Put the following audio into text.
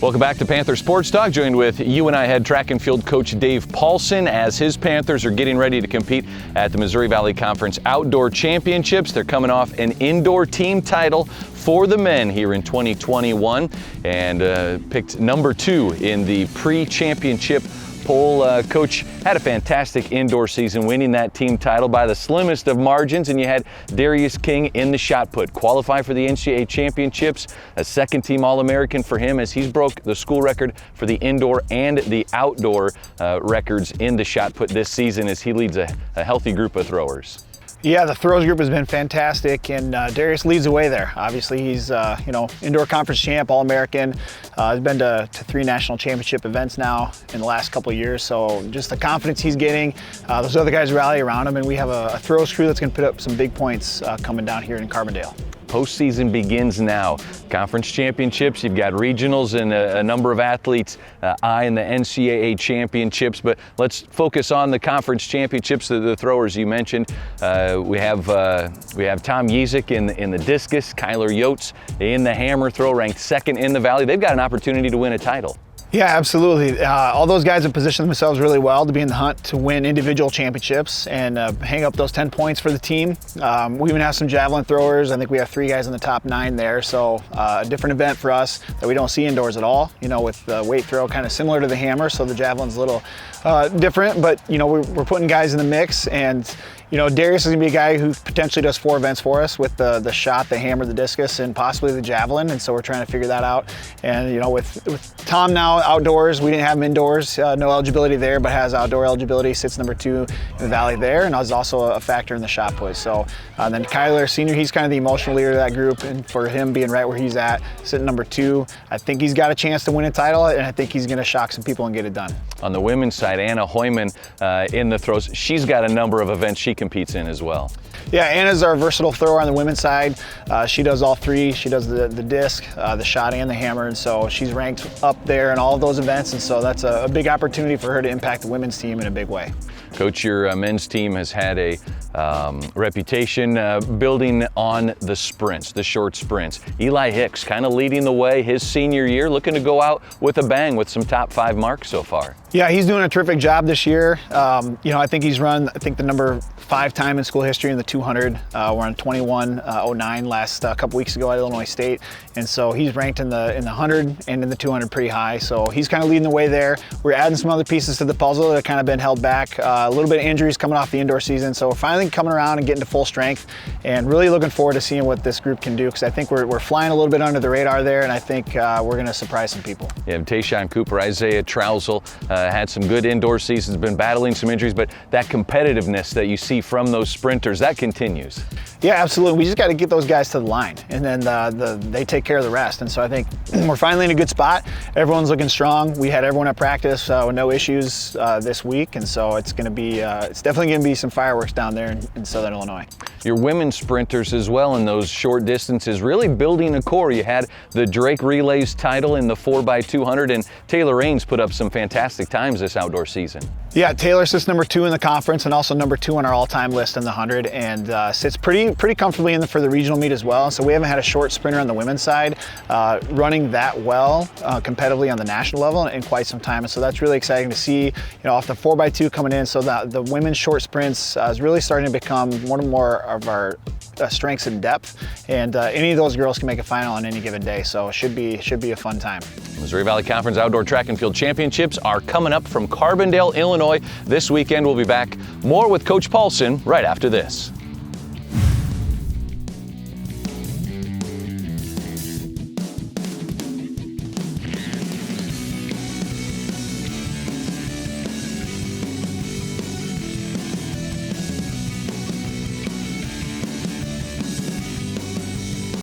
Welcome back to Panther Sports Talk, joined with UNI head track and field coach Dave Paulsen as his Panthers are getting ready to compete at the Missouri Valley Conference Outdoor Championships. They're coming off an indoor team title for the men here in 2021 and picked number 2 in the pre-championship poll. Coach had a fantastic indoor season, winning that team title by the slimmest of margins, and you had Darius King in the shot put qualify for the NCAA championships, a second-team All-American for him as he's broke the school record for the indoor and the outdoor records in the shot put this season as he leads a healthy group of throwers. Yeah, the throws group has been fantastic, and Darius leads the way there. Obviously, he's indoor conference champ, All-American. He's been to 3 national championship events now in the last couple of years. So just the confidence he's getting, those other guys rally around him, and we have a throws crew that's going to put up some big points coming down here in Carbondale. Postseason begins now. Conference championships, you've got regionals and a number of athletes eyeing the NCAA championships, but let's focus on the conference championships, the throwers you mentioned. We have Tom Yezik in the discus, Kyler Yotes in the hammer throw, ranked 2nd in the Valley. They've got an opportunity to win a title. Yeah, absolutely. All those guys have positioned themselves really well to be in the hunt to win individual championships and hang up those 10 points for the team. We even have some javelin throwers. I think we have 3 guys in the top 9 there. So a different event for us that we don't see indoors at all. You know, with the weight throw kind of similar to the hammer, so the javelin's a little different. But you know, we're putting guys in the mix, and you know, Darius is gonna be a guy who potentially does 4 events for us with the shot, the hammer, the discus, and possibly the javelin. And so we're trying to figure that out. And you know, with Tom now outdoors, we didn't have him indoors, no eligibility there, but has outdoor eligibility, sits number 2 in the Valley there, and is also a factor in the shot put. So then Kyler Sr., he's kind of the emotional leader of that group, and for him being right where he's at, sitting number 2, I think he's got a chance to win a title, and I think he's gonna shock some people and get it done. On the women's side, Anna Hoyman in the throws, she's got a number of events she competes in as well. Yeah, Anna's our versatile thrower on the women's side. She does all 3. She does the disc, the shot, and the hammer, and so she's ranked up there in all of those events, and so that's a big opportunity for her to impact the women's team in a big way. Coach, your men's team has had a reputation building on the sprints, the short sprints. Eli Hicks kind of leading the way his senior year, looking to go out with a bang with some top 5 marks so far. Yeah, he's doing a terrific job this year. You know, I think he's run, the number 5 time in school history in the 200. We're on 21:09 last couple weeks ago at Illinois State, and so he's ranked in the 100 and in the 200 pretty high. So he's kind of leading the way there. We're adding some other pieces to the puzzle that have kind of been held back. A little bit of injuries coming off the indoor season, so we're finally coming around and getting to full strength, and really looking forward to seeing what this group can do, because I think we're flying a little bit under the radar there, and I think we're going to surprise some people. You have Tayshawn Cooper, Isaiah Trousel, had some good indoor seasons, been battling some injuries, but that competitiveness that you see from those sprinters, that continues. Yeah, absolutely. We just got to get those guys to the line, and then they take care of the rest. And so I think we're finally in a good spot. Everyone's looking strong. We had everyone at practice with no issues this week, and so it's going to be, it's definitely going to be some fireworks down there in Southern Illinois. Your women's sprinters as well in those short distances, really building a core. You had the Drake Relays title in the 4x200, and Taylor Raines put up some fantastic times this outdoor season. Yeah, Taylor sits number 2 in the conference and also number 2 on our all-time list in the 100, and sits pretty comfortably for the regional meet as well. So we haven't had a short sprinter on the women's side running that well competitively on the national level in quite some time, and so that's really exciting to see. You know, off the 4x2 coming in, so that the women's short sprints is really starting to become one or more of our strengths in depth, and any of those girls can make a final on any given day, so it should be a fun time. Missouri Valley Conference Outdoor Track and Field Championships are coming up from Carbondale, Illinois this weekend. We'll be back more with Coach Paulsen right after this.